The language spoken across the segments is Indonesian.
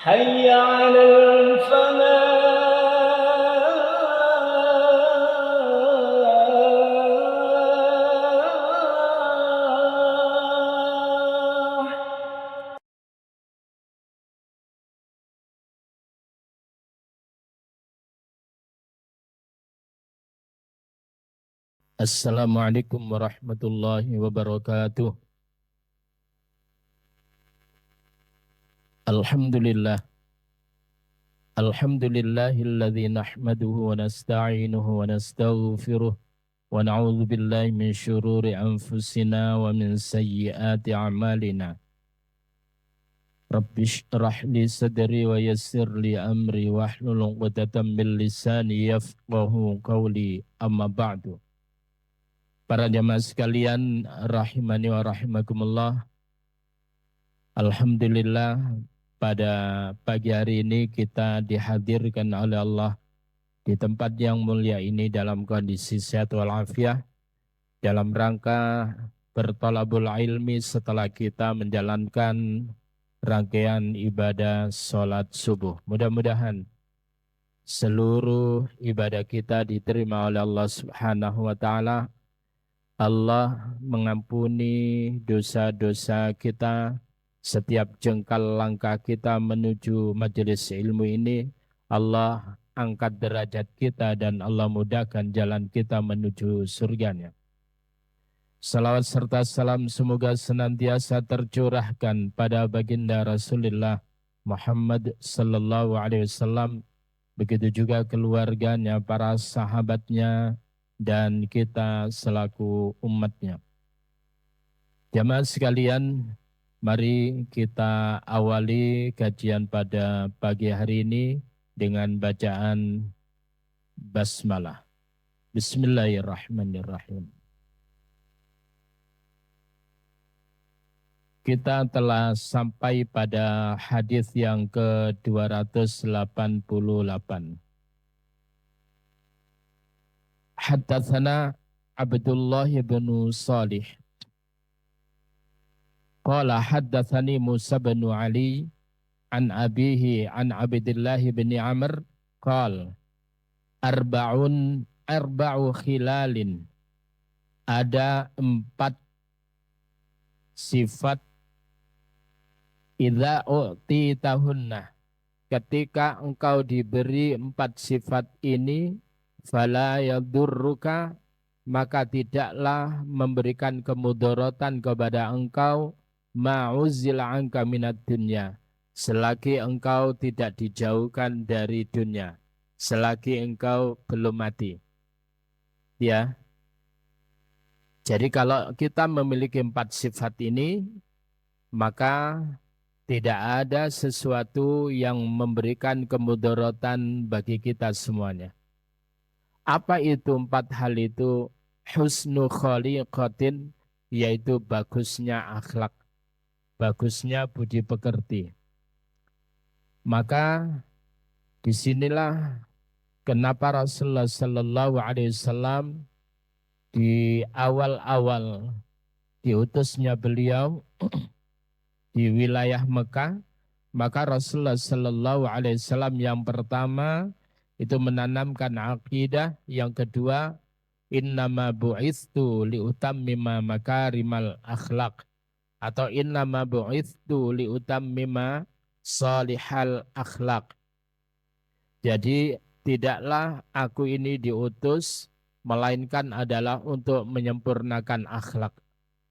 حي على الفلاح. Assalamualaikum warahmatullahi wabarakatuh. Alhamdulillah. Alhamdulillahilladzi nahmaduhu wa nasta'inuhu wa nastaghfiruh wa na'udzu billahi min syururi anfusina wa min sayyiati a'malina. Rabbi shrah li sadri wa yassir li amri wahlul 'uqdatam min lisani yafqahu qawli, amma ba'du. Para jamaah sekalian rahimani wa rahimakumullah. Alhamdulillah, pada pagi hari ini kita dihadirkan oleh Allah di tempat yang mulia ini dalam kondisi sehat walafiat, dalam rangka bertolabul ilmi setelah kita menjalankan rangkaian ibadah sholat subuh. Mudah-mudahan seluruh ibadah kita diterima oleh Allah Subhanahu wa Ta'ala. Allah mengampuni dosa-dosa kita. Setiap jengkal langkah kita menuju majelis ilmu ini, Allah angkat derajat kita dan Allah mudahkan jalan kita menuju surganya. Salawat serta salam semoga senantiasa tercurahkan pada baginda Rasulullah Muhammad sallallahu alaihi wasallam, begitu juga keluarganya, para sahabatnya, dan kita selaku umatnya. Jamaah sekalian, mari kita awali kajian pada pagi hari ini dengan bacaan basmalah. Bismillahirrahmanirrahim. Kita telah sampai pada hadis yang ke-288. Haddatsana Abdullah bin Salih qala haddatsani Musa bin Ali an abihi an Abdullah bin Amr qala arba'u khilalin, ada 4 sifat idza u'titahunna, ketika engkau diberi 4 sifat ini, fala yadurruka, maka tidaklah memberikan kemudaratan kepada engkau, ma'uzila anka minad dunya, selagi engkau tidak dijauhkan dari dunia, selagi engkau belum mati. Ya. Jadi kalau kita memiliki 4 sifat ini, maka tidak ada sesuatu yang memberikan kemudaratan bagi kita semuanya. Apa itu 4 hal itu? Husnu khaliqatin, yaitu bagusnya akhlak, bagusnya budi pekerti. Maka disinilah kenapa Rasulullah Sallallahu Alaihi Wasallam di awal-awal diutusnya beliau di wilayah Mekah, maka Rasulullah Sallallahu Alaihi Wasallam yang pertama itu menanamkan akidah, yang kedua innama bu'itstu liutammima makarimal akhlak, atau innama bu'itstu liutammima salihal akhlak. Jadi tidaklah aku ini diutus melainkan adalah untuk menyempurnakan akhlak.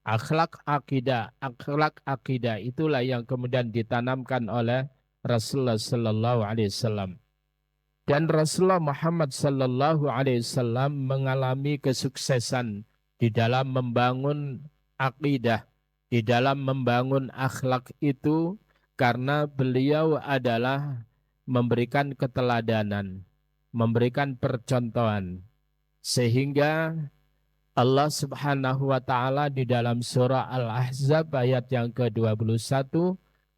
Akhlak akidah itulah yang kemudian ditanamkan oleh Rasulullah Sallallahu Alaihi Wasallam. Dan Rasulullah Muhammad Sallallahu Alaihi Wasallam mengalami kesuksesan di dalam membangun akidah, di dalam membangun akhlak itu, karena beliau adalah memberikan keteladanan, memberikan percontohan, sehingga Allah Subhanahu wa Ta'ala di dalam surah Al-Ahzab ayat yang ke-21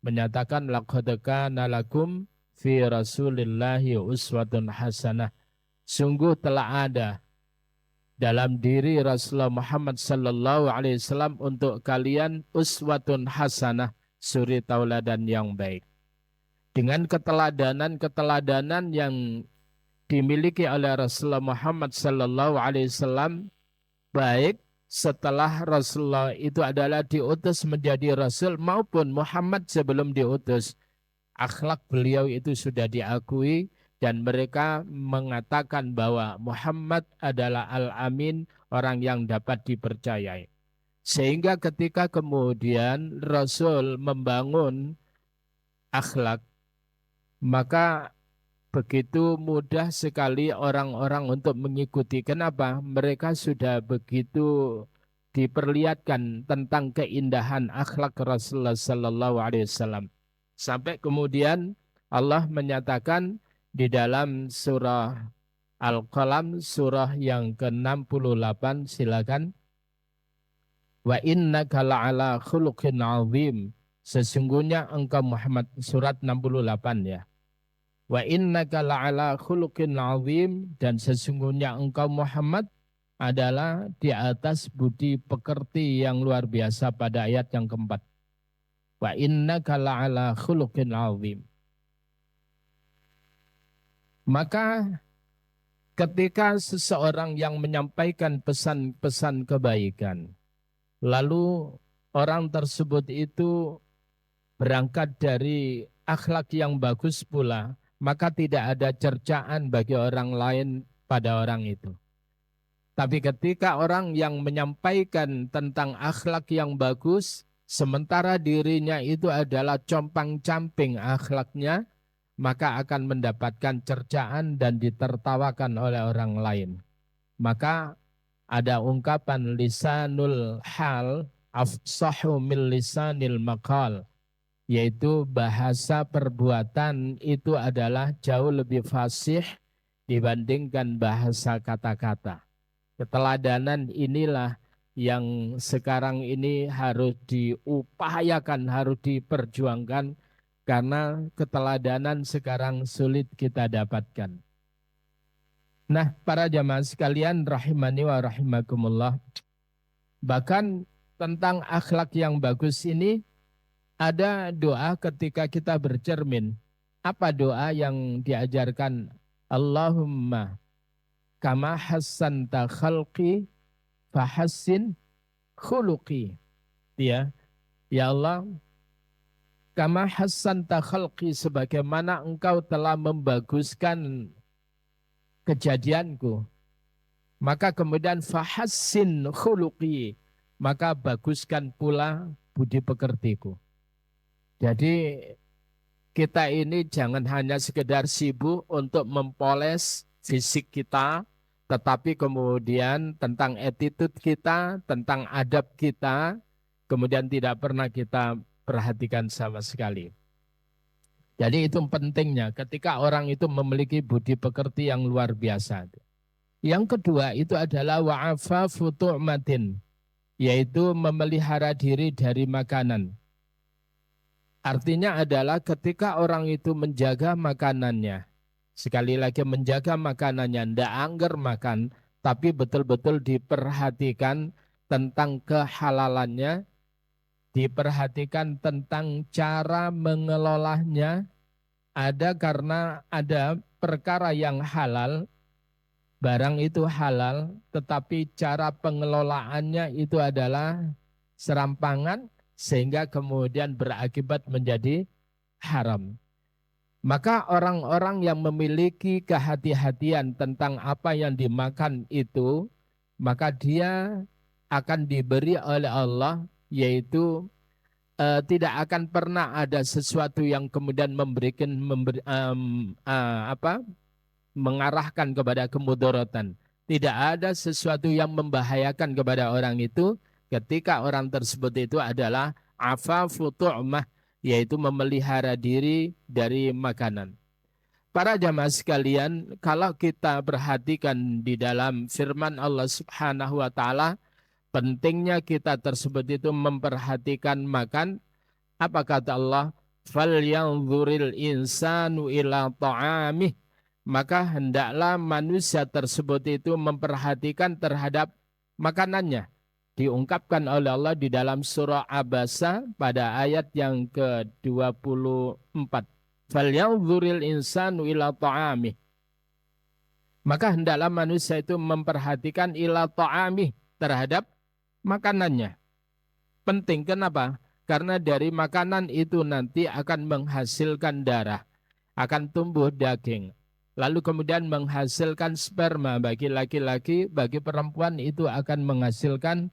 menyatakan laqad kana lakum fi Rasulillahi uswatun hasanah. Sungguh telah ada dalam diri Rasulullah Muhammad sallallahu alaihi wasallam untuk kalian uswatun hasanah, suri tauladan yang baik. dengan keteladanan-keteladanan yang dimiliki oleh Rasulullah Muhammad sallallahu alaihi wasallam, baik setelah Rasulullah itu adalah diutus menjadi Rasul maupun Muhammad sebelum diutus. Akhlak beliau itu sudah diakui dan mereka mengatakan bahwa Muhammad adalah Al-Amin, orang yang dapat dipercayai. Sehingga ketika kemudian Rasul membangun akhlak, maka begitu mudah sekali orang-orang untuk mengikuti. Kenapa? Mereka sudah begitu diperlihatkan tentang keindahan akhlak Rasulullah Sallallahu Alaihi Wasallam. Sampai kemudian Allah menyatakan di dalam surah Al-Qalam, surah yang ke-68, silakan. Wa innaka la'ala khuluqin azim. Sesungguhnya engkau Muhammad, surat 68 ya. Wa innaka la'ala khuluqin azim, dan sesungguhnya engkau Muhammad adalah di atas budi pekerti yang luar biasa pada ayat yang keempat. Wa innaka la'ala khuluqin azim. Maka ketika seseorang yang menyampaikan pesan-pesan kebaikan, lalu orang tersebut itu berangkat dari akhlak yang bagus pula, maka tidak ada cercaan bagi orang lain pada orang itu. Tapi ketika orang yang menyampaikan tentang akhlak yang bagus, sementara dirinya itu adalah compang-camping akhlaknya, maka akan mendapatkan cercaan dan ditertawakan oleh orang lain. Maka ada ungkapan lisanul hal afsahu min lisanil maqal, yaitu bahasa perbuatan itu adalah jauh lebih fasih dibandingkan bahasa kata-kata. Keteladanan inilah yang sekarang ini harus diupayakan, harus diperjuangkan, karena keteladanan sekarang sulit kita dapatkan. Nah, para jamaah sekalian rahimani wa rahimakumullah, bahkan tentang akhlak yang bagus ini ada doa ketika kita bercermin. Apa doa yang diajarkan? Allahumma kama hassanta khalqi fahassin khuluqi. Ya, ya Allah, kama hassanta khalqi, sebagaimana engkau telah membaguskan kejadianku, maka kemudian fahassin khuluqi, maka baguskan pula budi pekertiku. Jadi kita ini jangan hanya sekedar sibuk untuk mempoles fisik kita, tetapi kemudian tentang attitude kita, tentang adab kita, kemudian tidak pernah kita perhatikan sama sekali. Jadi itu pentingnya ketika orang itu memiliki budi pekerti yang luar biasa. Yang kedua itu adalah wa'afafu tu'matin, yaitu memelihara diri dari makanan. Artinya adalah ketika orang itu menjaga makanannya, sekali lagi menjaga makanannya, tidak angger makan, tapi betul-betul diperhatikan tentang kehalalannya, diperhatikan tentang cara mengelolanya. Ada karena ada perkara yang halal, barang itu halal, tetapi cara pengelolaannya itu adalah serampangan, sehingga kemudian berakibat menjadi haram. Maka orang-orang yang memiliki kehati-hatian tentang apa yang dimakan itu, maka dia akan diberi oleh Allah, yaitu tidak akan pernah ada sesuatu yang kemudian mengarahkan kepada kemudaratan. Tidak ada sesuatu yang membahayakan kepada orang itu ketika orang tersebut itu adalah afafu tu'mah, yaitu memelihara diri dari makanan. Para jamaah sekalian, kalau kita perhatikan di dalam firman Allah Subhanahu wa taala, pentingnya kita tersebut itu memperhatikan makan. Apa kata Allah? Falyanzuril insanu ila ta'amih. Maka hendaklah manusia tersebut itu memperhatikan terhadap makanannya. Diungkapkan oleh Allah di dalam surah Abasa pada ayat yang ke-24. falyanzuril insanu ila ta'amih. Maka hendaklah manusia itu memperhatikan ila ta'amih, terhadap makanannya. Penting, kenapa? Karena dari makanan itu nanti akan menghasilkan darah, akan tumbuh daging, lalu kemudian menghasilkan sperma bagi laki-laki, bagi perempuan itu akan menghasilkan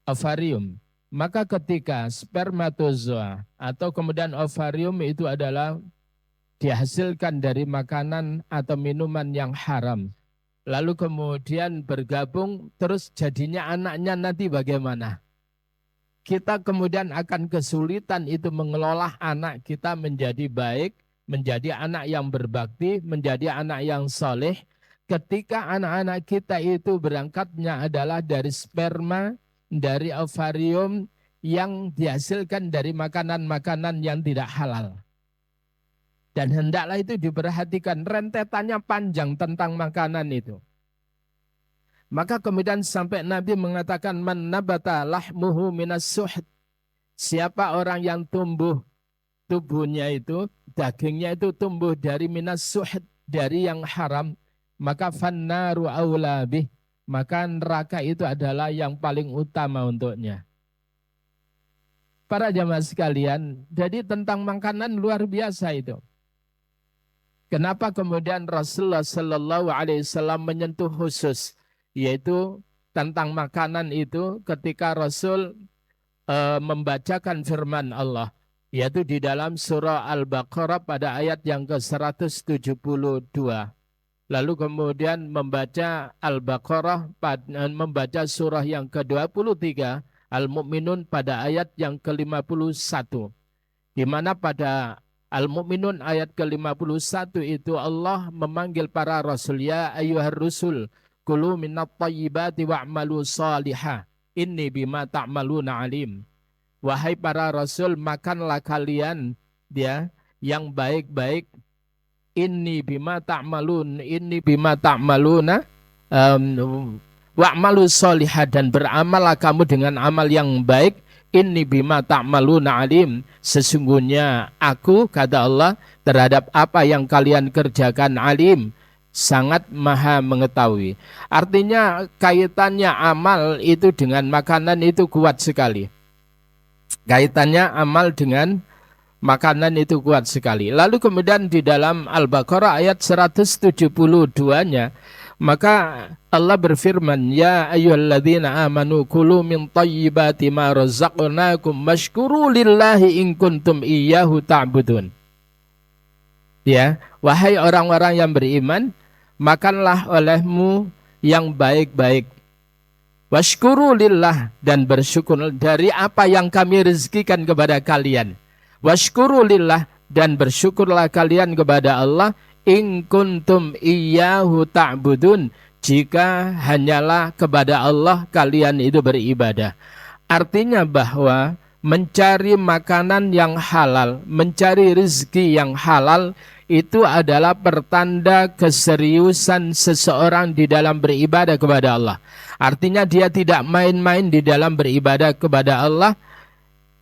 ovarium. Maka ketika spermatozoa atau kemudian ovarium itu adalah dihasilkan dari makanan atau minuman yang haram, lalu kemudian bergabung, terus jadinya anaknya nanti bagaimana? Kita kemudian akan kesulitan itu mengelola anak kita menjadi baik, menjadi anak yang berbakti, menjadi anak yang soleh. Ketika anak-anak kita itu berangkatnya adalah dari sperma, dari ovarium yang dihasilkan dari makanan-makanan yang tidak halal. Dan hendaklah itu diperhatikan, rentetannya panjang tentang makanan itu. Maka kemudian sampai Nabi mengatakan man nabata lahmuhu minas suhd. Siapa orang yang tumbuh tubuhnya itu, dagingnya itu tumbuh dari minas suhd, dari yang haram, maka fannaru aula bih, maka neraka itu adalah yang paling utama untuknya. Para jamaah sekalian, jadi tentang makanan luar biasa itu. Kenapa kemudian Rasulullah Sallallahu Alaihi Wasallam menyentuh khusus, yaitu tentang makanan itu ketika Rasul membacakan firman Allah, yaitu di dalam surah Al-Baqarah pada ayat yang ke-172. Lalu kemudian membaca Al-Baqarah, membaca surah yang ke-23, Al-Mu'minun pada ayat yang ke-51. Di mana pada Al-Mu'minun ayat ke-51 itu Allah memanggil para Rasul, ya ayyuhar rusul, kulu minat tayyibati wa'malu salihah, inni bima ta'maluna alim. Wahai para Rasul, makanlah kalian yang baik-baik, inni bima ta'maluna wa'malu salihah, dan beramallah kamu dengan amal yang baik, inni bima ta'maluna alim, sesungguhnya aku, kata Allah, terhadap apa yang kalian kerjakan alim, sangat maha mengetahui. Artinya kaitannya amal itu dengan makanan itu kuat sekali. Kaitannya amal dengan makanan itu kuat sekali. Lalu kemudian di dalam Al-Baqarah ayat 172-nya, maka Allah berfirman, ya ayyuhalladzina amanu kulu min thayyibati ma razaqnakum washkuru lillahi in kuntum iyyahu ta'budun. Ya, wahai orang-orang yang beriman, makanlah olehmu yang baik-baik. Washkuru lillah, dan bersyukur dari apa yang kami rezekikan kepada kalian. Washkuru lillah, dan bersyukurlah kalian kepada Allah, in kuntum iyyahu ta'budun, jika hanyalah kepada Allah kalian itu beribadah. Artinya bahwa mencari makanan yang halal, mencari rezeki yang halal, itu adalah pertanda keseriusan seseorang di dalam beribadah kepada Allah. Artinya dia tidak main-main di dalam beribadah kepada Allah.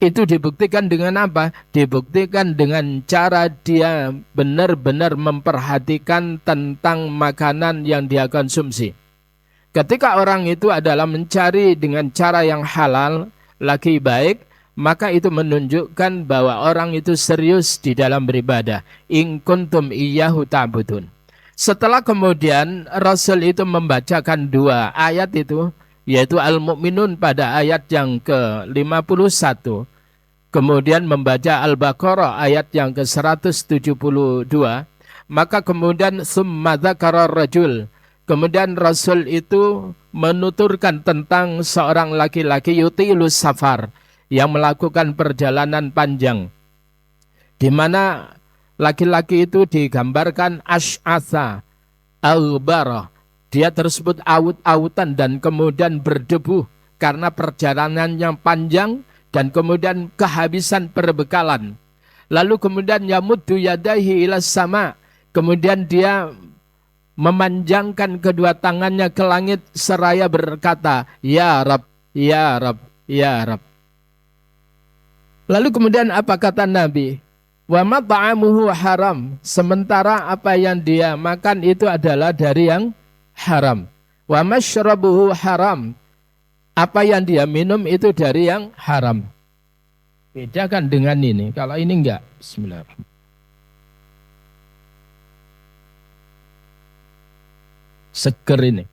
Itu dibuktikan dengan apa? Dibuktikan dengan cara dia benar-benar memperhatikan tentang makanan yang dia konsumsi. Ketika orang itu adalah mencari dengan cara yang halal, lagi baik, maka itu menunjukkan bahwa orang itu serius di dalam beribadah. In kuntum iyyahu ta'budun. Setelah kemudian Rasul itu membacakan dua ayat itu, yaitu Al-Mu'minun pada ayat yang ke-51, kemudian membaca Al-Baqarah ayat yang ke-172, maka kemudian summa dzakara rajul, kemudian Rasul itu menuturkan tentang seorang laki-laki yutilus safar, yang melakukan perjalanan panjang, di mana laki-laki itu digambarkan asy'atha al-bara, dia tersebut awut-awutan dan kemudian berdebu karena perjalanannya panjang dan kemudian kehabisan perbekalan. Lalu kemudian yamuddu yadaihi ilas sama, kemudian dia memanjangkan kedua tangannya ke langit seraya berkata, ya Rab, ya Rab, ya Rab. Lalu kemudian apa kata Nabi? Wa mat'amuhu haram, sementara apa yang dia makan itu adalah dari yang haram. Wa masyrabuhu haram, apa yang dia minum itu dari yang haram. Bedakan dengan ini. Kalau ini enggak. Bismillahirrahmanirrahim. Seger ini.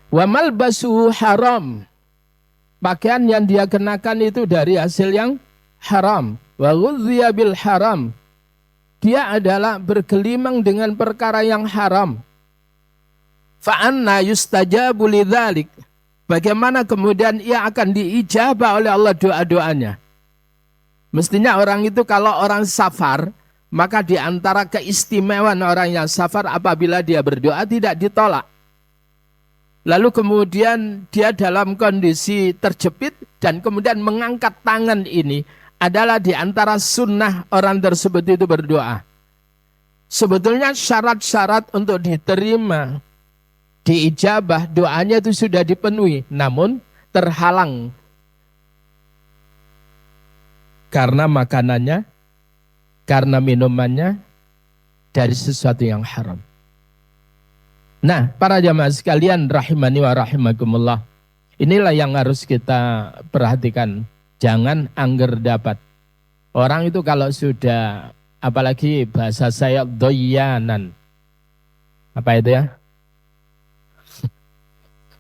Wa malbasuhu haram, pakaian yang dia kenakan itu dari hasil yang haram. Wa ghudhiya bil haram, dia adalah bergelimang dengan perkara yang haram. Fa anna yustajabu lidzalik, bagaimana kemudian ia akan diijabah oleh Allah doa-doanya. Mestinya orang itu kalau orang safar, maka di antara keistimewaan orang yang safar apabila dia berdoa tidak ditolak. Lalu kemudian dia dalam kondisi terjepit dan kemudian mengangkat tangan ini adalah di antara sunnah orang tersebut itu berdoa. Sebetulnya syarat-syarat untuk diterima, diijabah, doanya itu sudah dipenuhi. Namun terhalang karena makanannya, karena minumannya dari sesuatu yang haram. Nah, para jamaah sekalian rahimani wa rahimakumullah. Inilah yang harus kita perhatikan. Jangan angger dapat. Orang itu kalau sudah, apalagi bahasa saya doyanan. Apa itu ya?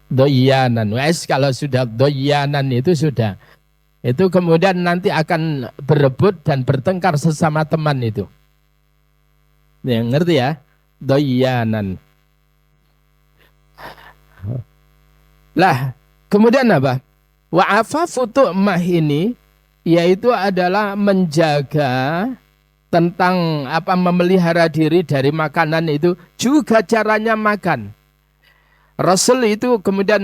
Doyanan. Wes kalau sudah doyanan itu sudah. Itu kemudian nanti akan berebut dan bertengkar sesama teman itu. Ya, ngerti ya? Doyanan. Lah, kemudian apa? Wa afafu tu'mah ini yaitu adalah menjaga tentang apa, memelihara diri dari makanan itu, juga caranya makan. Rasul itu kemudian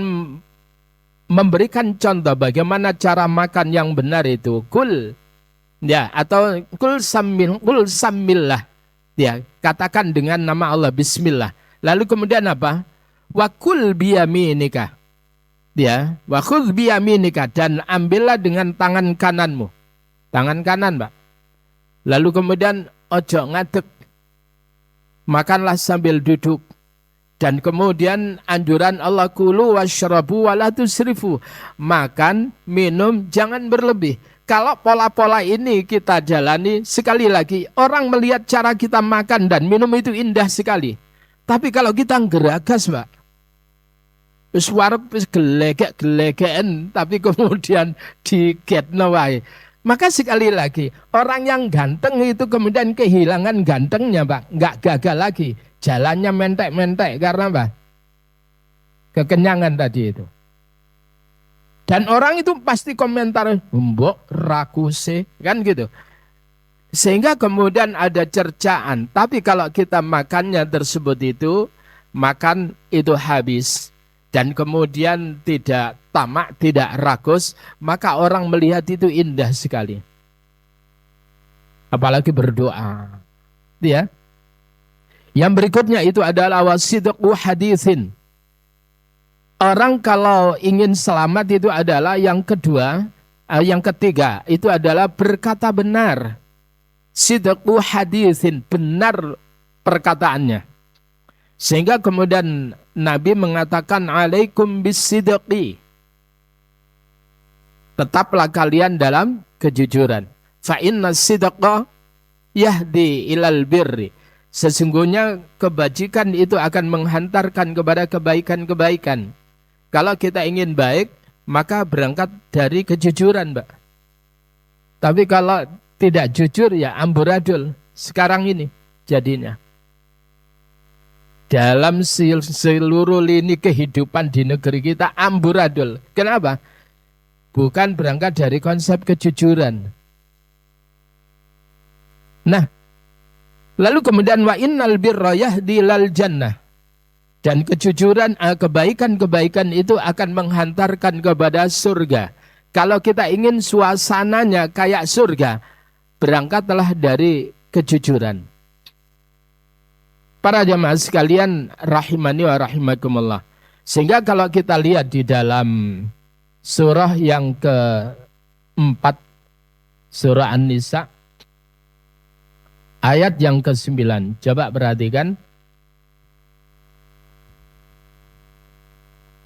memberikan contoh bagaimana cara makan yang benar itu. Kul, ya, atau kul samillah. Ya, katakan dengan nama Allah, bismillah. Lalu kemudian apa? Wa kul biyaminika. Ya, wa khudh biyaminika, dan ambillah dengan tangan kananmu. Tangan kanan, Pak. Lalu kemudian ojo ngadeg. Makanlah sambil duduk. Dan kemudian anjuran Allah, kulu washrabu wa la tusrifu. Makan, minum, jangan berlebih. Kalau pola-pola ini kita jalani, sekali lagi orang melihat cara kita makan dan minum itu indah sekali. Tapi kalau kita geragas, Pak, wis warep wis gelegek-gelegekan tapi kemudian digetno wae. Maka sekali lagi, orang yang ganteng itu kemudian kehilangan gantengnya, Pak. Enggak gagal lagi. Jalannya mentek-mentek karena apa? Kekenyangan tadi itu. Dan orang itu pasti komentar, mbok rakuse, kan gitu. Sehingga kemudian ada cercaan. Tapi kalau kita makannya tersebut itu, makan itu habis. Dan kemudian tidak tamak, tidak rakus, maka orang melihat itu indah sekali. Apalagi berdoa. Ya. Yang berikutnya itu adalah wasidqu haditsin. Orang kalau ingin selamat itu adalah yang kedua, yang ketiga itu adalah berkata benar. Sidqu haditsin, benar perkataannya. Sehingga kemudian Nabi mengatakan alaikum bisidqi. Tetaplah kalian dalam kejujuran. Fa inna sidqa yahdi ilal birri. Sesungguhnya kebajikan itu akan menghantarkan kepada kebaikan-kebaikan. Kalau kita ingin baik, maka berangkat dari kejujuran, Mbak. Tapi kalau tidak jujur ya amburadul. Sekarang ini jadinya. Dalam seluruh lini kehidupan di negeri kita amburadul. Kenapa? Bukan berangkat dari konsep kejujuran. Nah, lalu kemudian wa innal birra yahdi lal jannah. Dan kejujuran, kebaikan-kebaikan itu akan menghantarkan kepada surga. Kalau kita ingin suasananya kayak surga, berangkatlah dari kejujuran. Para jamaah sekalian rahimani wa rahimakumullah. Sehingga kalau kita lihat di dalam surah yang ke 4 surah An-Nisa ayat yang ke-9. Coba perhatikan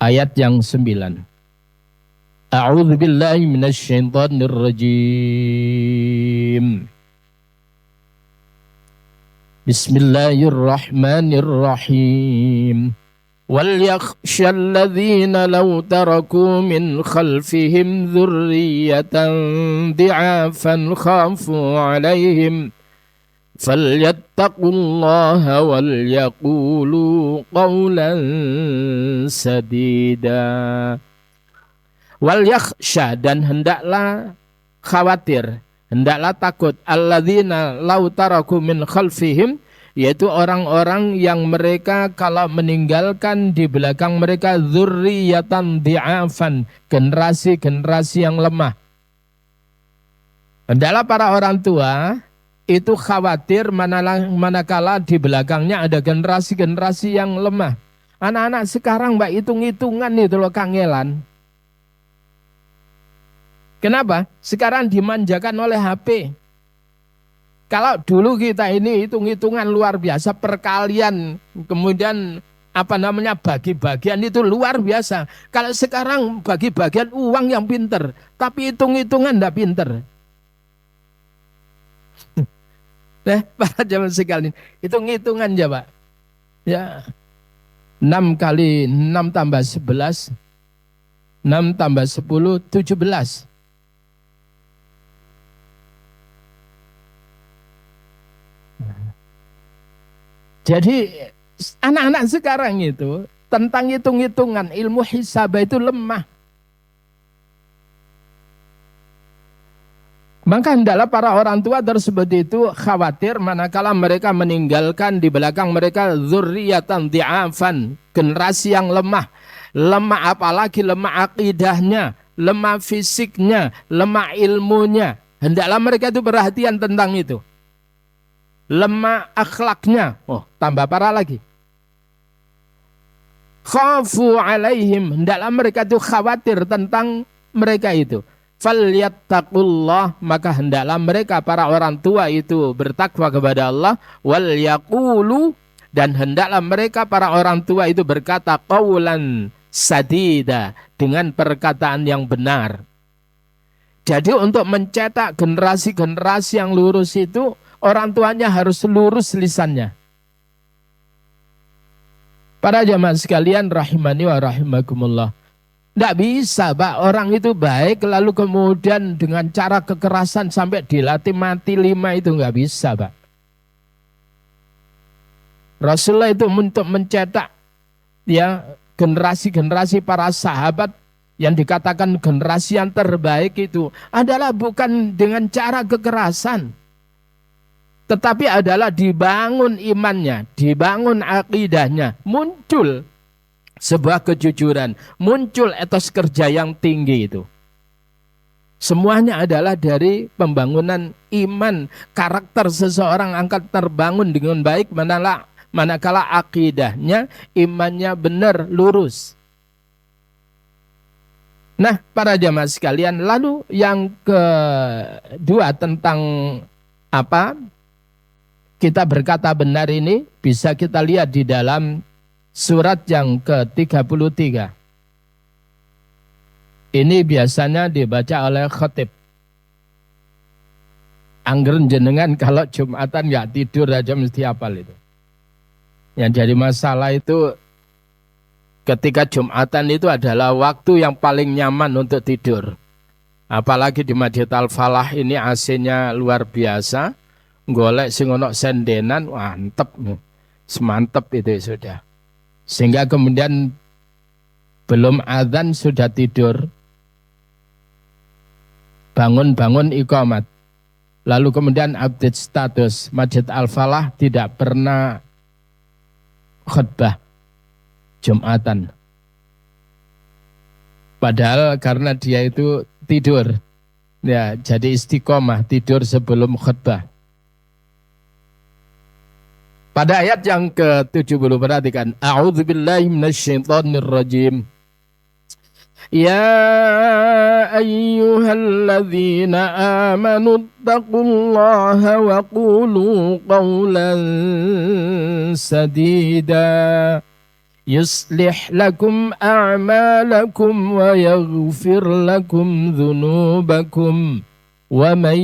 ayat yang 9. A'udzu billahi minasyaitonir rajim. Bismillahirrahmanirrahim. وَلْيَخْشَ الَّذِينَ لَوْ تَرَكُوا مِنْ خَلْفِهِمْ ذُرِّيَّةً ضِعَافًا خَافُوا عَلَيْهِمْ فَلْيَتَّقُوا اللَّهَ وَلْيَقُولُوا قَوْلًا سَدِيدًا. Wal-yakhsha, dan hendaklah khawatir, hendaklah takut, alladzina law taraku min khalfihim, yaitu orang-orang yang mereka kalau meninggalkan di belakang mereka dzurriyyatan di'afan, generasi-generasi yang lemah. Hendaklah para orang tua itu khawatir manakala di belakangnya ada generasi-generasi yang lemah. Anak-anak sekarang mbak hitung-hitungan itu loh kangelan. Kenapa? Sekarang dimanjakan oleh HP. Kalau dulu kita ini hitung-hitungan luar biasa, perkalian, kemudian bagi-bagian itu luar biasa. Kalau sekarang bagi-bagian uang yang pinter, tapi hitung-hitungan enggak pinter. Nah, para jamaah sekalian, hitung-hitungan ya Pak. Ya, 6 kali 6 tambah 11, 6 tambah 10, 17. Jadi anak-anak sekarang itu tentang hitung-hitungan, ilmu hisab itu lemah. Maka hendaklah para orang tua tersebut itu khawatir manakala mereka meninggalkan di belakang mereka dzurriyyatan di'afan, generasi yang lemah. Lemah apalagi lemah akidahnya, lemah fisiknya, lemah ilmunya. Hendaklah mereka itu perhatian tentang itu. Lemah akhlaknya, tambah parah lagi. Khafu alaihim, hendaklah mereka itu khawatir tentang mereka itu. Falyattaqullah, maka hendaklah mereka para orang tua itu bertakwa kepada Allah. Wal yaqulu, dan hendaklah mereka para orang tua itu berkata qaulan sadida, dengan perkataan yang benar. Jadi untuk mencetak generasi-generasi yang lurus itu, orang tuanya harus lurus lisannya. Para jamaah sekalian rahimani wa rahimakumullah. Tidak bisa Pak, orang itu baik lalu kemudian dengan cara kekerasan sampai dilatih mati 5 itu nggak bisa Pak. Rasulullah itu untuk mencetak ya generasi-generasi para sahabat yang dikatakan generasi yang terbaik itu adalah bukan dengan cara kekerasan, tetapi adalah dibangun imannya, dibangun akidahnya, muncul sebuah kejujuran, muncul etos kerja yang tinggi itu. Semuanya adalah dari pembangunan iman, karakter seseorang akan terbangun dengan baik manakala akidahnya, imannya benar, lurus. Nah, para jamaah sekalian, lalu yang kedua tentang apa? Kita berkata benar ini bisa kita lihat di dalam surat yang ke-33. Ini biasanya dibaca oleh khatib. Anggeren jenengan kalau Jumatan nggak tidur aja mesti hafal itu. Yang jadi masalah itu ketika Jumatan itu adalah waktu yang paling nyaman untuk tidur. Apalagi di Masjid Al-Falah ini AC-nya luar biasa. Golek sing ono sendenan, mantep. Semantep itu sudah. Sehingga kemudian belum adzan sudah tidur. Bangun-bangun iqamat. Lalu kemudian update status. Masjid Al-Falah tidak pernah khutbah Jumatan. Padahal karena dia itu tidur. Ya, jadi istiqomah, tidur sebelum khutbah. Pada ayat yang ke-70 perhatikan, a'udzubillahi minasyaitonir rajim. يا أيها الذين آمنوا اتقوا الله وقولوا قولا سديدا يصلح لكم أعمالكم ويغفر لكم ذنوبكم ومن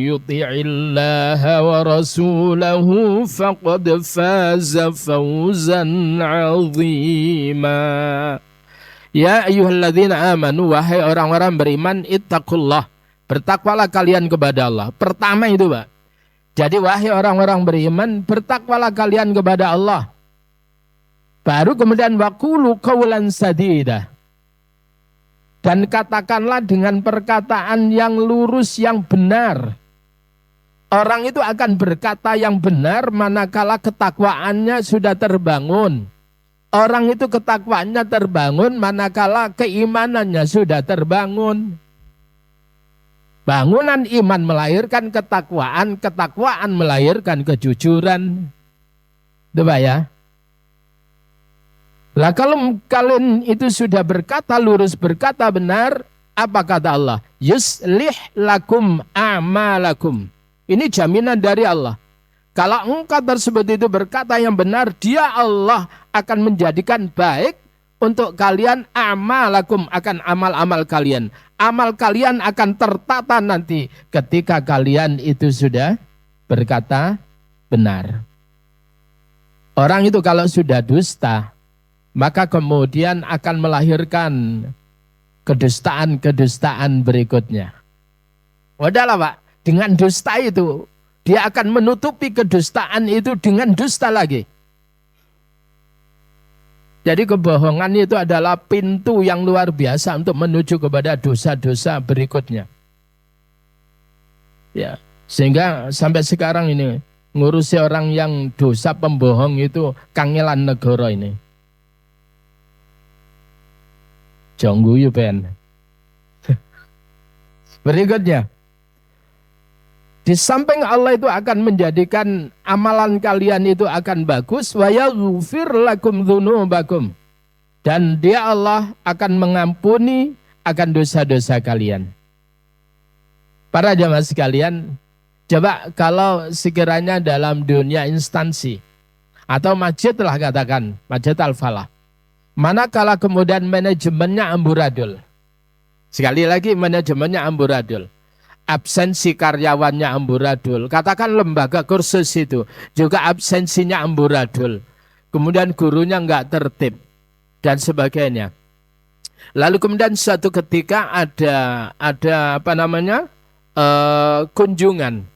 يطع الله ورسوله فقد فاز فوزا عظيما. Ya ayyuhalladzina amanu, wahai orang-orang beriman, ittaqullah, bertakwalah kalian kepada Allah. Pertama itu, Pak. Jadi wahai orang-orang beriman, bertakwalah kalian kepada Allah. Baru kemudian waqulu qawlan sadida. Dan katakanlah dengan perkataan yang lurus, yang benar. Orang itu akan berkata yang benar manakala ketakwaannya sudah terbangun. Orang itu ketakwaannya terbangun manakala keimanannya sudah terbangun. Bangunan iman melahirkan ketakwaan, ketakwaan melahirkan kejujuran. Itu Pak ya. Lah kalau kalian itu sudah berkata lurus, berkata benar, apa kata Allah? Yuslih lakum a'malakum. Ini jaminan dari Allah. Kalau engkau tersebut itu berkata yang benar, dia Allah akan menjadikan baik untuk kalian amalakum, akan amal-amal kalian. Amal kalian akan tertata nanti ketika kalian itu sudah berkata benar. Orang itu kalau sudah dusta, maka kemudian akan melahirkan kedustaan-kedustaan berikutnya. Udahlah Pak, dengan dusta itu dia akan menutupi kedustaan itu dengan dusta lagi. Jadi kebohongan itu adalah pintu yang luar biasa untuk menuju kepada dosa-dosa berikutnya. Ya, sehingga sampai sekarang ini ngurusi orang yang dosa pembohong itu kangelan negara ini. Jongguyu Ben. Berikutnya. Di samping Allah itu akan menjadikan amalan kalian itu akan bagus, wa yaghfir lakum dzunubakum. Dan dia Allah akan mengampuni akan dosa-dosa kalian. Para jamaah sekalian, coba kalau sekiranya dalam dunia instansi atau masjid lah katakan, Masjid Al-Falah. Manakala kemudian manajemennya amburadul. Sekali lagi manajemennya amburadul. Absensi karyawannya amburadul. Katakan lembaga kursus itu juga absensinya amburadul. Kemudian gurunya nggak tertib dan sebagainya. Lalu kemudian suatu ketika ada kunjungan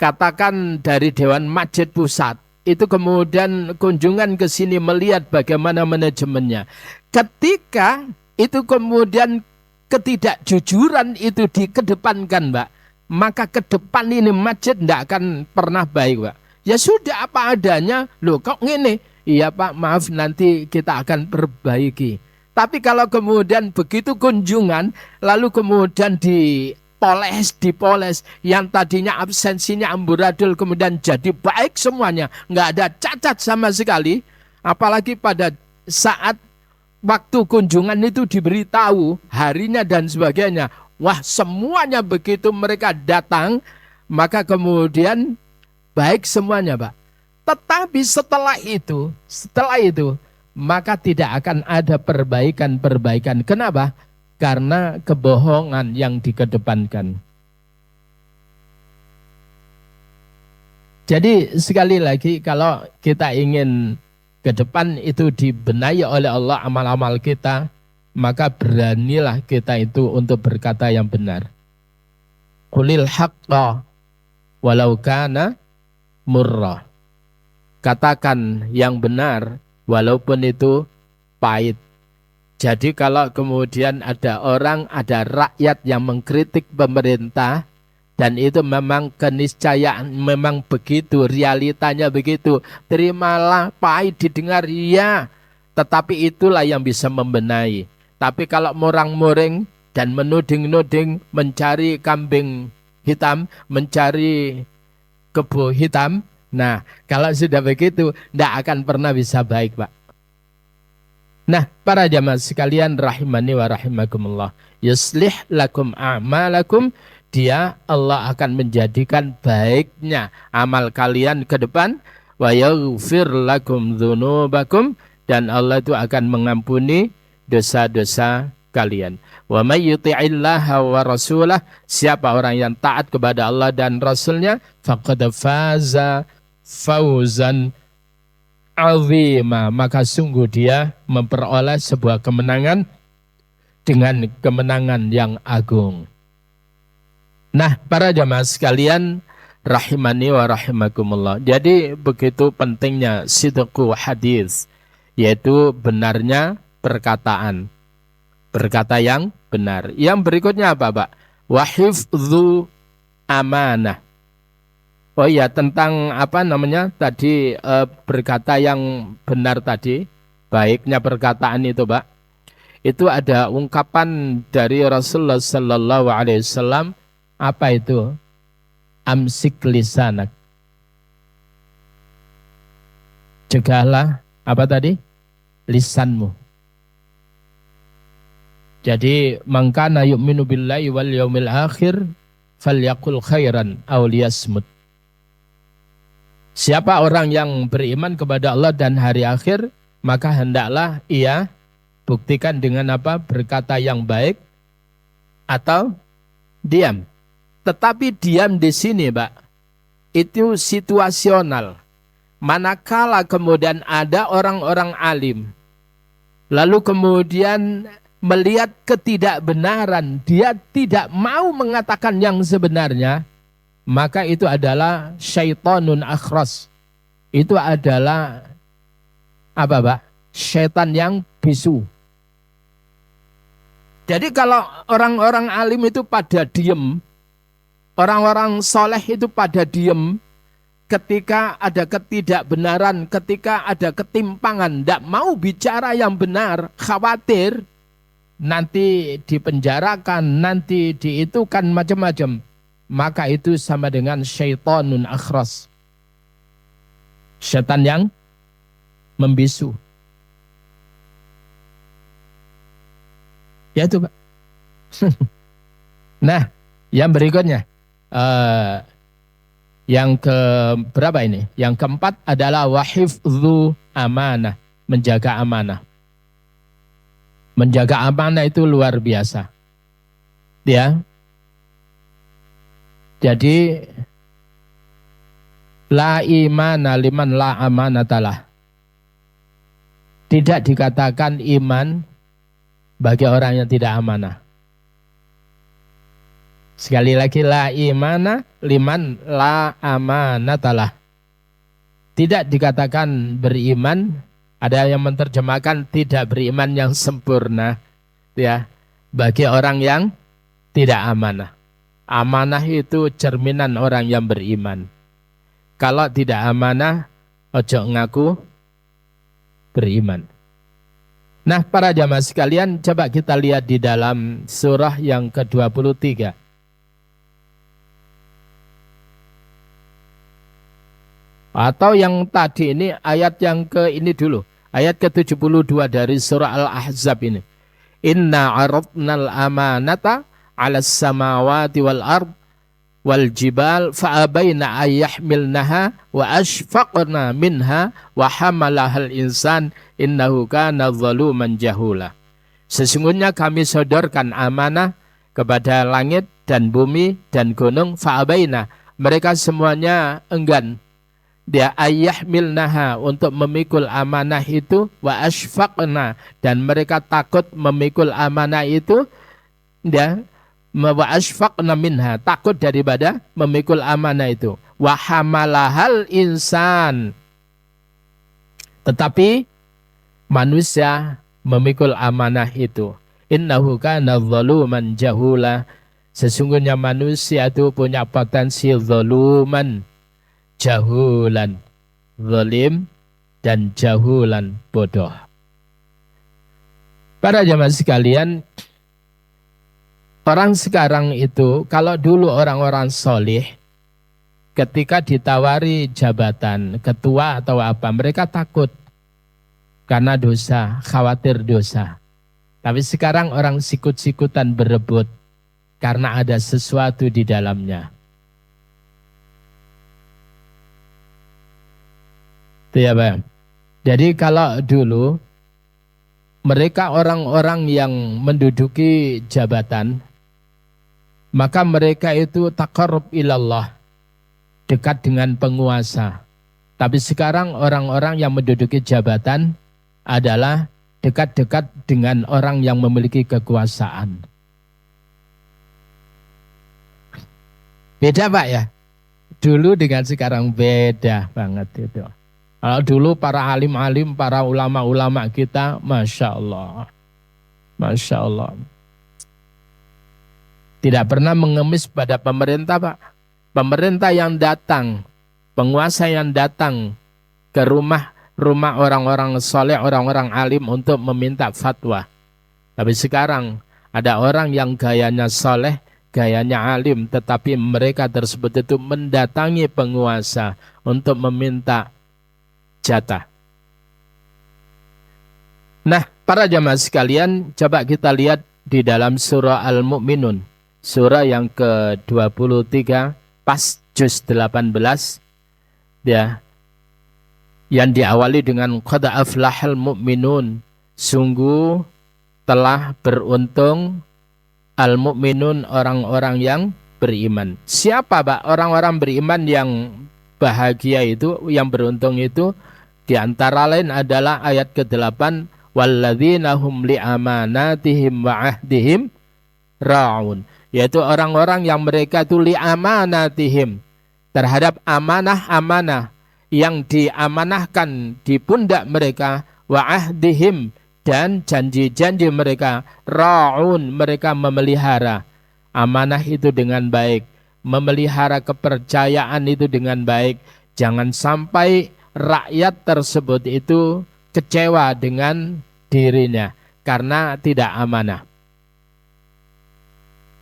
katakan dari Dewan Masjid Pusat. Itu kemudian kunjungan ke sini melihat bagaimana manajemennya. Ketika itu kemudian ketidakjujuran itu dikedepankan, Mbak, maka ke depan ini masjid tidak akan pernah baik, Mbak. Ya sudah apa adanya, loh kok gini? Iya Pak, maaf nanti kita akan perbaiki. Tapi kalau kemudian begitu kunjungan, lalu kemudian dipoles, yang tadinya absensinya amburadul kemudian jadi baik semuanya, nggak ada cacat sama sekali, apalagi pada saat waktu kunjungan itu diberitahu harinya dan sebagainya. Wah, semuanya begitu mereka datang, maka kemudian baik semuanya, Pak. Tetapi setelah itu, maka tidak akan ada perbaikan. Kenapa? Karena kebohongan yang dikedepankan. Jadi sekali lagi kalau kita ingin ke depan itu dibenahi oleh Allah amal-amal kita, maka beranilah kita itu untuk berkata yang benar. Qulil haqqa walau kana murra. Katakan yang benar walaupun itu pahit. Jadi kalau kemudian ada rakyat yang mengkritik pemerintah, dan itu memang keniscayaan, memang begitu, realitanya begitu. Terimalah, pahit didengar, ya. Tetapi itulah yang bisa membenahi. Tapi kalau morang-moring dan menuding-nuding, mencari kambing hitam, mencari kebo hitam, nah kalau sudah begitu, tidak akan pernah bisa baik, Pak. Nah, para jamaah sekalian rahimani wa rahimakumullah. Yuslih lakum a'malakum. Dia Allah akan menjadikan baiknya amal kalian ke depan. Wa yaghfir lakum dzunubakum. Dan Allah itu akan mengampuni dosa-dosa kalian. Wa may yuti'illaha wa rasulah. Siapa orang yang taat kepada Allah dan Rasulnya, faqad faza fauzan azima, maka sungguh dia memperoleh sebuah kemenangan dengan kemenangan yang agung. Nah, para jamaah sekalian rahimani wa rahimakumullah. Jadi begitu pentingnya sidqu hadis, yaitu benarnya perkataan. Berkata yang benar. Yang berikutnya apa, Pak? Wa hifdzu amanah. Oh iya, tentang apa namanya tadi berkata yang benar tadi, baiknya perkataan itu, Pak. Itu ada ungkapan dari Rasulullah Sallallahu Alaihi Wasallam, apa itu? Amsik lisanak. Cegahlah apa tadi? Lisanmu. Jadi, mangkana yu'minu billahi wal yaumil akhir falyaqul khairan aw liyasmut. Siapa orang yang beriman kepada Allah dan hari akhir, maka hendaklah ia buktikan dengan apa? Berkata yang baik atau diam. Tetapi diam di sini, Pak, itu situasional. Manakala kemudian ada orang-orang alim, lalu kemudian melihat ketidakbenaran, dia tidak mau mengatakan yang sebenarnya, maka itu adalah syaitanun akhras. Itu adalah apa, Pak? Syaitan yang bisu. Jadi kalau orang-orang alim itu pada diem, orang-orang soleh itu pada diem, ketika ada ketidakbenaran, ketika ada ketimpangan, tidak mau bicara yang benar, khawatir nanti dipenjarakan, nanti diitukan macam-macam, maka itu sama dengan syaitanun akhras. Syaitan yang membisu. Ya itu, Pak. Nah, yang berikutnya, yang ke berapa ini? Yang keempat adalah wahifdzu amanah, menjaga amanah. Menjaga amanah itu luar biasa. Ya. Jadi la imana liman la amanatalah. Tidak dikatakan iman bagi orang yang tidak amanah. Sekali lagi, la imana liman la amanatalah. Tidak dikatakan beriman, ada yang menerjemahkan tidak beriman yang sempurna, ya, bagi orang yang tidak amanah. Amanah itu cerminan orang yang beriman. Kalau tidak amanah, ojo ngaku beriman. Nah, para jamaah sekalian, coba kita lihat di dalam surah yang ke-23. Atau yang tadi ini, ayat yang ke ini dulu. Ayat ke-72 dari surah Al-Ahzab ini. Inna aradnal amanata 'alas samawati wal ard wal jibal fa'abaina ayyahmilnaha wa ashfaqna minha wa hamalahal insan innahu kana zaluman jahula. Sesungguhnya kami sodorkan amanah kepada langit dan bumi dan gunung, fa'abaina, mereka semuanya enggan, dia ayyahmilnaha, untuk memikul amanah itu, wa ashfaqna, dan mereka takut memikul amanah itu, dia wa ashfaqna minha, takut daripada memikul amanah itu. Wa hamalahal insan, tetapi manusia memikul amanah itu. Innahu kana zaluman jahula, sesungguhnya manusia itu punya potensi zaluman, jahulan, zalim, dan jahulan, bodoh. Para jamaah sekalian, orang sekarang itu, kalau dulu orang-orang solih, ketika ditawari jabatan ketua atau apa, mereka takut. karena dosa, khawatir dosa. Tapi sekarang orang sikut-sikutan berebut karena ada sesuatu di dalamnya. Itu ya Pak. Jadi kalau dulu mereka orang-orang yang menduduki jabatan, maka mereka itu taqarrub ilallah, dekat dengan penguasa. Tapi sekarang orang-orang yang menduduki jabatan adalah dekat-dekat dengan orang yang memiliki kekuasaan. Beda Pak ya? Dulu dengan sekarang beda banget itu. Kalau dulu para alim-alim, para ulama-ulama kita, Masya Allah. Masya Allah. Tidak pernah mengemis pada pemerintah Pak. Pemerintah yang datang, penguasa yang datang ke rumah orang-orang soleh, orang-orang alim untuk meminta fatwa. Tapi sekarang ada orang yang gayanya soleh, gayanya alim, tetapi mereka tersebut itu mendatangi penguasa untuk meminta jatah. Nah, para jamaah sekalian, coba kita lihat di dalam surah Al-Mu'minun, surah yang ke-23, pas juz 18, ya, yang diawali dengan qad aflahal mu'minun, sungguh telah beruntung al-mu'minun, orang-orang yang beriman. Siapa Pak orang-orang beriman yang bahagia itu, yang beruntung itu? Di antara lain adalah ayat ke-8, walladzina hum li'amanatihim wa ahdihim ra'un, yaitu orang-orang yang mereka itu li'amanatihim, terhadap amanah-amanah yang diamanahkan di pundak mereka, wa ahdihim, dan janji-janji mereka, ra'un, mereka memelihara amanah itu dengan baik, memelihara kepercayaan itu dengan baik. Jangan sampai rakyat tersebut itu kecewa dengan dirinya karena tidak amanah.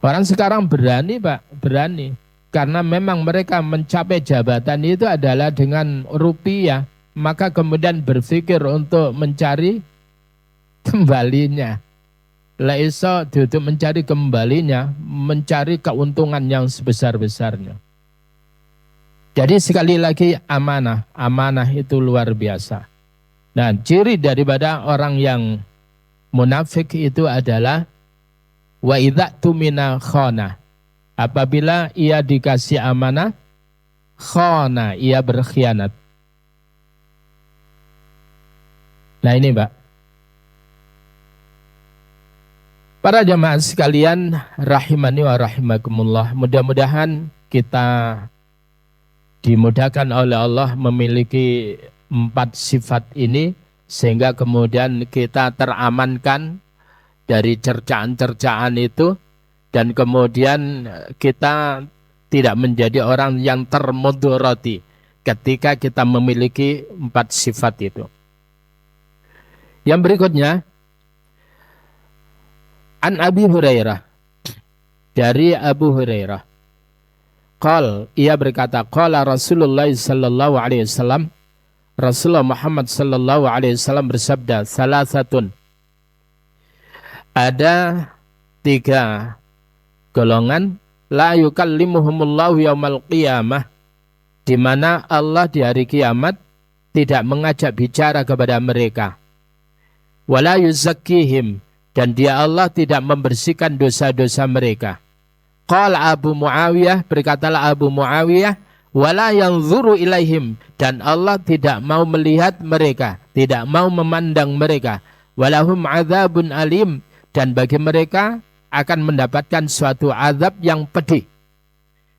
Orang sekarang berani Pak, berani. Karena memang mereka mencapai jabatan itu adalah dengan rupiah. Maka kemudian berpikir untuk mencari kembalinya. La iso untuk mencari kembalinya, mencari keuntungan yang sebesar-besarnya. Jadi sekali lagi amanah, amanah itu luar biasa. Nah, ciri daripada orang yang munafik itu adalah wa idza tumina khana. Apabila ia dikasih amanah, khana, ia berkhianat. Nah ini Pak. Para jamaah sekalian rahimani wa rahimakumullah, mudah-mudahan kita dimudahkan oleh Allah memiliki 4 sifat ini sehingga kemudian kita teramankan dari cercaan-cercaan itu dan kemudian kita tidak menjadi orang yang termudoroti ketika kita memiliki 4 sifat itu. Yang berikutnya, An Abi Hurairah, dari Abu Hurairah, ia berkata, qala Rasulullah sallallahu alaihi wasallam, Rasulullah Muhammad sallallahu alaihi wasallam bersabda, salasatun, ada 3 golongan, la yukallimuhumullahu yaumal qiyamah, di mana Allah di hari kiamat tidak mengajak bicara kepada mereka, wala yuzakkihim, dan dia Allah tidak membersihkan dosa-dosa mereka. Qala Abu Muawiyah, berkatalah Abu Muawiyah, wala yanzuru ilaihim, dan Allah tidak mau melihat mereka, tidak mau memandang mereka. Walahum adzabun alim, dan bagi mereka akan mendapatkan suatu azab yang pedih.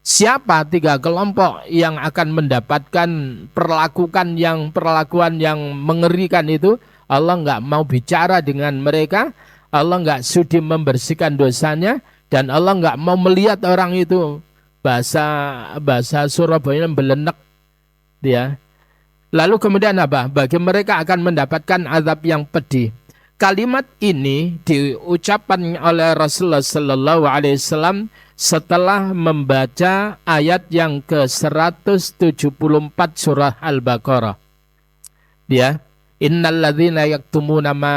Siapa 3 kelompok yang akan mendapatkan perlakuan yang mengerikan itu? Allah nggak mau bicara dengan mereka, Allah nggak sudi membersihkan dosanya, dan Allah nggak mau melihat orang itu. Bahasa Surabaya belenek dia. Lalu kemudian apa? Bagi mereka akan mendapatkan azab yang pedih. Kalimat ini diucapkan oleh Rasulullah Sallallahu Alaihi Wasallam setelah membaca ayat yang ke-174 surah Al-Baqarah. Innalladzina yaktumuna ma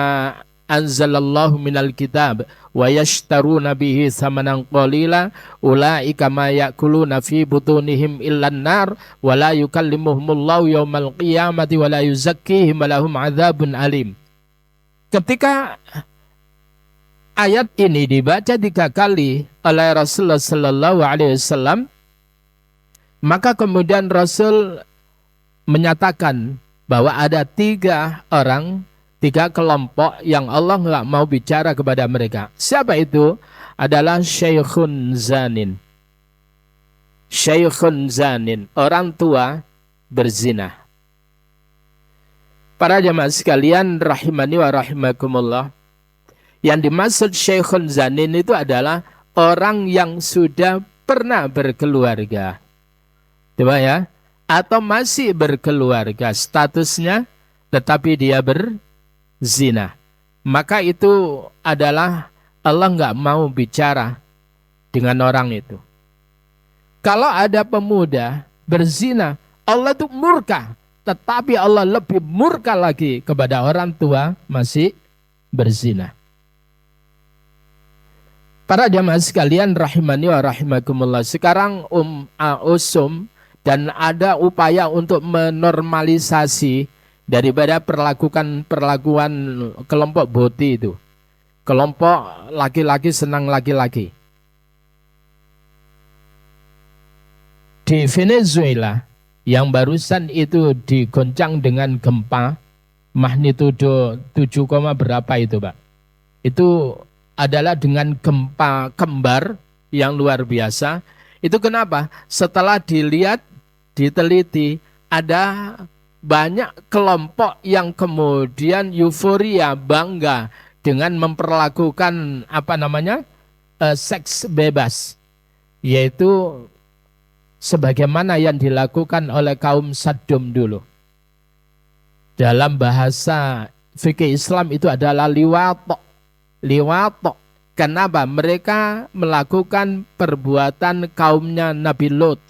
anzalallahu minal kitab wa yashtaruna bihi samanan qalila ulaika ma yakuluna fi butunihim illan nar wa la yukallimuhumullahu yaumal qiyamati wa la yuzakkihim wa lahum adzabun alim. Ketika ayat ini dibaca 3 kali oleh Rasulullah sallallahu alaihi wasallam, maka kemudian Rasul menyatakan bahwa ada 3 kelompok yang Allah nggak mau bicara kepada mereka. Siapa itu? Adalah syaikhun zanin. Syaikhun zanin, orang tua berzina. Para jamaah sekalian rahimani wa rahimakumullah. Yang dimaksud syaikhun zanin itu adalah orang yang sudah pernah berkeluarga. Coba ya. Atau masih berkeluarga statusnya, tetapi dia berzina. Maka itu adalah Allah nggak mau bicara dengan orang itu. Kalau ada pemuda berzina, Allah itu murka. Tetapi Allah lebih murka lagi kepada orang tua masih berzina. Para jamaah sekalian rahimani wa rahimakumullah. Sekarang usum dan ada upaya untuk menormalisasi daripada perlakuan kelompok boti itu. Kelompok laki-laki senang laki-laki. Di Venezuela yang barusan itu digoncang dengan gempa magnitudo 7, berapa itu Pak? Itu adalah dengan gempa kembar yang luar biasa. Itu kenapa? Setelah diteliti, ada banyak kelompok yang kemudian euforia, bangga dengan memperlakukan seks bebas, yaitu sebagaimana yang dilakukan oleh kaum Saddom dulu. Dalam bahasa fikih Islam itu adalah liwatok. Kenapa? Mereka melakukan perbuatan kaumnya Nabi Lot.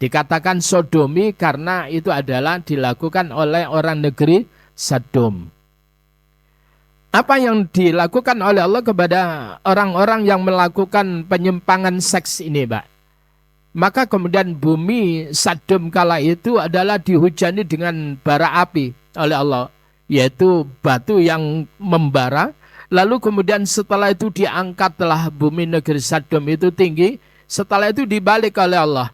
Dikatakan sodomi karena itu adalah dilakukan oleh orang negeri Sodom. Apa yang dilakukan oleh Allah kepada orang-orang yang melakukan penyimpangan seks ini, Pak? Maka kemudian bumi Sodom kala itu adalah dihujani dengan bara api oleh Allah, yaitu batu yang membara. Lalu kemudian setelah itu diangkatlah bumi negeri Sodom itu tinggi. Setelah itu dibalik oleh Allah.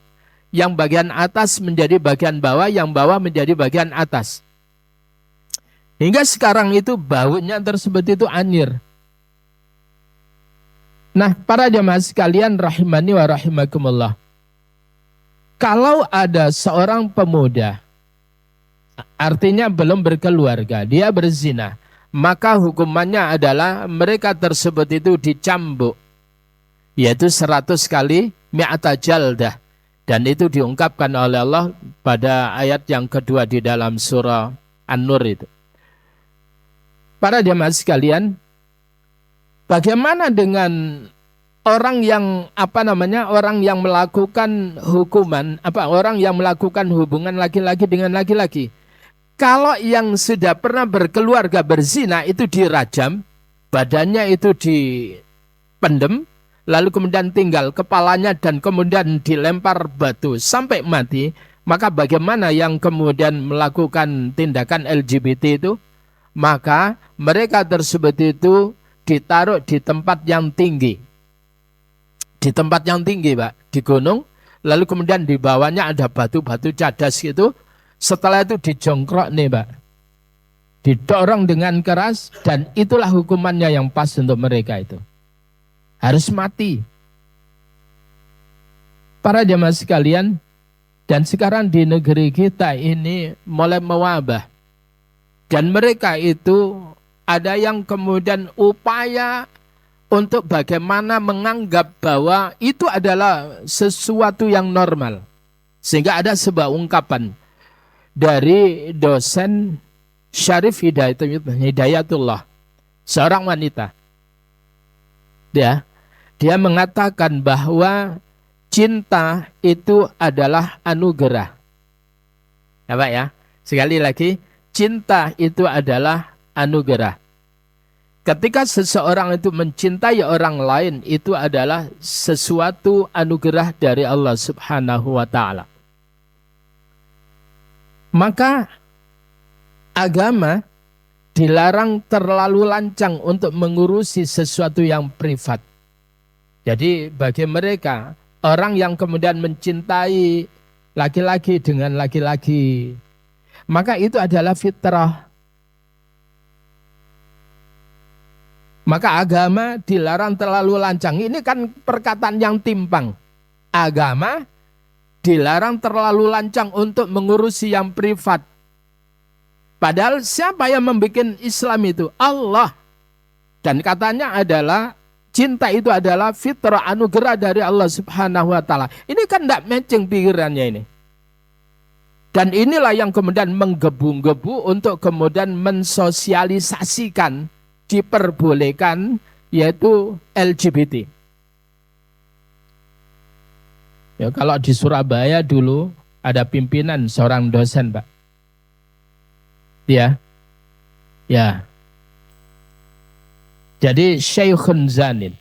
Yang bagian atas menjadi bagian bawah, yang bawah menjadi bagian atas. Hingga sekarang itu baunya tersebut itu anyir. Nah, para jamaah sekalian rahimani wa rahimakumullah. Kalau ada seorang pemuda, artinya belum berkeluarga, dia berzina, maka hukumannya adalah mereka tersebut itu dicambuk, yaitu 100 kali mi'ata jaldah. Dan itu diungkapkan oleh Allah pada ayat yang kedua di dalam surah An-Nur itu. Para jamaah sekalian, bagaimana dengan orang yang orang yang melakukan orang yang melakukan hubungan laki-laki dengan laki-laki? Kalau yang sudah pernah berkeluarga berzina itu dirajam, badannya itu dipendem, lalu kemudian tinggal kepalanya dan kemudian dilempar batu sampai mati, maka bagaimana yang kemudian melakukan tindakan LGBT itu? Maka mereka tersebut itu ditaruh di tempat yang tinggi. Di tempat yang tinggi, Pak, di gunung, lalu kemudian di bawahnya ada batu-batu cadas gitu. Setelah itu dijongkrok nih, Pak. Didorong dengan keras dan itulah hukumannya yang pas untuk mereka itu. Harus mati. Para jamaah sekalian, dan sekarang di negeri kita ini mulai mewabah. Dan mereka itu ada yang kemudian upaya untuk bagaimana menganggap bahwa itu adalah sesuatu yang normal. Sehingga ada sebuah ungkapan dari dosen Syarif Hidayatullah, seorang wanita. Dia mengatakan bahwa cinta itu adalah anugerah. Ya Pak ya, sekali lagi, cinta itu adalah anugerah. Ketika seseorang itu mencintai orang lain, itu adalah sesuatu anugerah dari Allah Subhanahu wa Ta'ala. Maka agama dilarang terlalu lancang untuk mengurusi sesuatu yang privat. Jadi bagi mereka, orang yang kemudian mencintai laki-laki dengan laki-laki, maka itu adalah fitrah. Maka agama dilarang terlalu lancang. Ini kan perkataan yang timpang. Agama dilarang terlalu lancang untuk mengurusi yang privat. Padahal siapa yang membuat Islam itu? Allah. Dan katanya adalah cinta itu adalah fitrah, anugerah dari Allah Subhanahu wa Ta'ala. Ini kan tidak matching pikirannya ini. Dan inilah yang kemudian menggebu-gebu untuk kemudian mensosialisasikan, diperbolehkan, yaitu LGBT. Ya, kalau di Surabaya dulu ada pimpinan seorang dosen, Pak. Ya. Jadi Syekhun Zanin.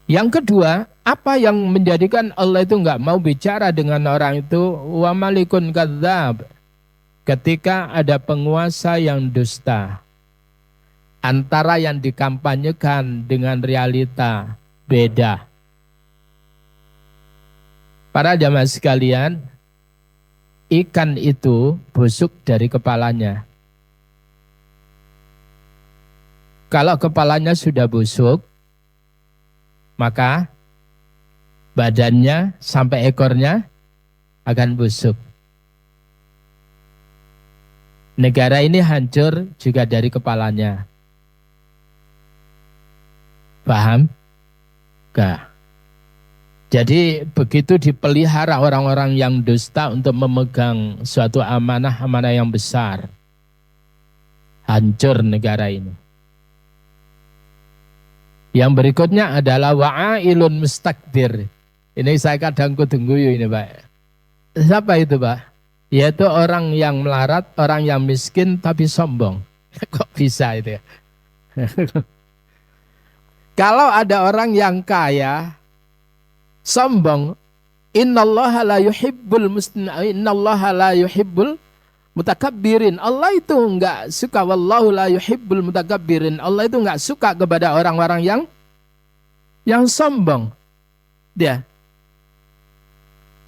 Yang kedua, apa yang menjadikan Allah itu enggak mau bicara dengan orang itu? Wa malikun kadzab. Ketika ada penguasa yang dusta. Antara yang dikampanyekan dengan realita beda. Para jamaah sekalian, ikan itu busuk dari kepalanya. Kalau kepalanya sudah busuk, maka badannya sampai ekornya akan busuk. Negara ini hancur juga dari kepalanya. Paham? Enggak. Jadi begitu dipelihara orang-orang yang dusta untuk memegang suatu amanah-amanah yang besar, hancur negara ini. Yang berikutnya adalah wa'ailun mustakbir. Ini saya kadang kudengguyu ini, Pak. Siapa itu, Pak? Yaitu orang yang melarat, orang yang miskin tapi sombong. Kok bisa itu ya? Kalau ada orang yang kaya, sombong, innallaha la yuhibbul mutakabbirin. Allah itu enggak suka, wallahu la yuhibbul mutakabbirin. Allah itu enggak suka kepada orang-orang yang sombong. Dia.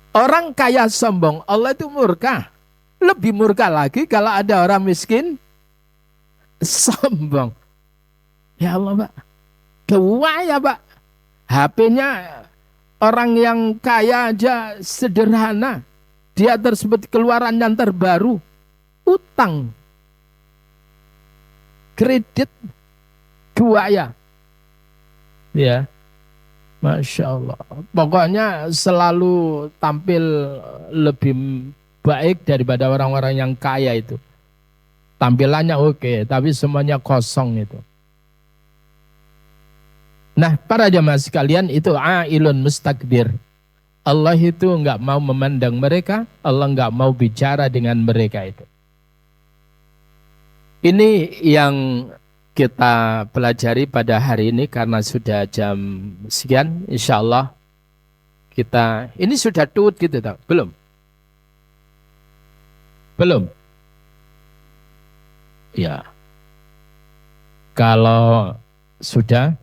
Orang kaya sombong, Allah itu murka. Lebih murka lagi kalau ada orang miskin sombong. Ya Allah, Pak. Kewaya, Pak. HP-nya orang yang kaya aja sederhana. Dia tersebut keluaran yang terbaru. Utang. Kredit. Kewaya. Ya. Masya Allah. Pokoknya selalu tampil lebih baik daripada orang-orang yang kaya itu. Tampilannya oke, tapi semuanya kosong itu. Nah, para jamaah sekalian, itu ailun mustakbir. Allah itu enggak mau memandang mereka, Allah enggak mau bicara dengan mereka itu. Ini yang kita pelajari pada hari ini karena sudah jam sekian, insya Allah kita, ini sudah tut gitu tak? Belum? Belum? Ya. Kalau sudah.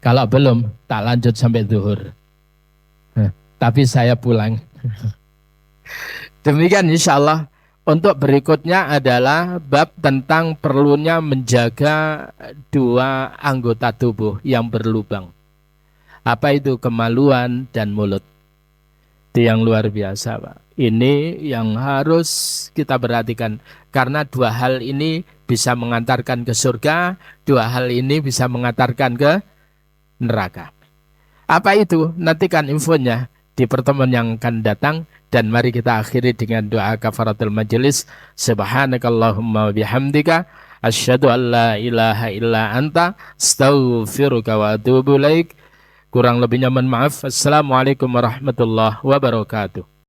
Kalau belum, tak lanjut sampai zuhur. Tapi saya pulang. Demikian insya Allah. Untuk berikutnya adalah bab tentang perlunya menjaga dua anggota tubuh yang berlubang. Apa itu? Kemaluan dan mulut. Itu yang luar biasa, Pak. Ini yang harus kita perhatikan. Karena dua hal ini bisa mengantarkan ke surga, dua hal ini bisa mengantarkan ke neraka. Apa itu? Nantikan infonya di pertemuan yang akan datang. Dan mari kita akhiri dengan doa kafaratul majelis. Subhanakallahumma bihamdika asyhadu an la ilaha illa anta astaghfiruka wa atubu ilaik. Kurang lebihnya mohon maaf. Assalamualaikum warahmatullahi wabarakatuh.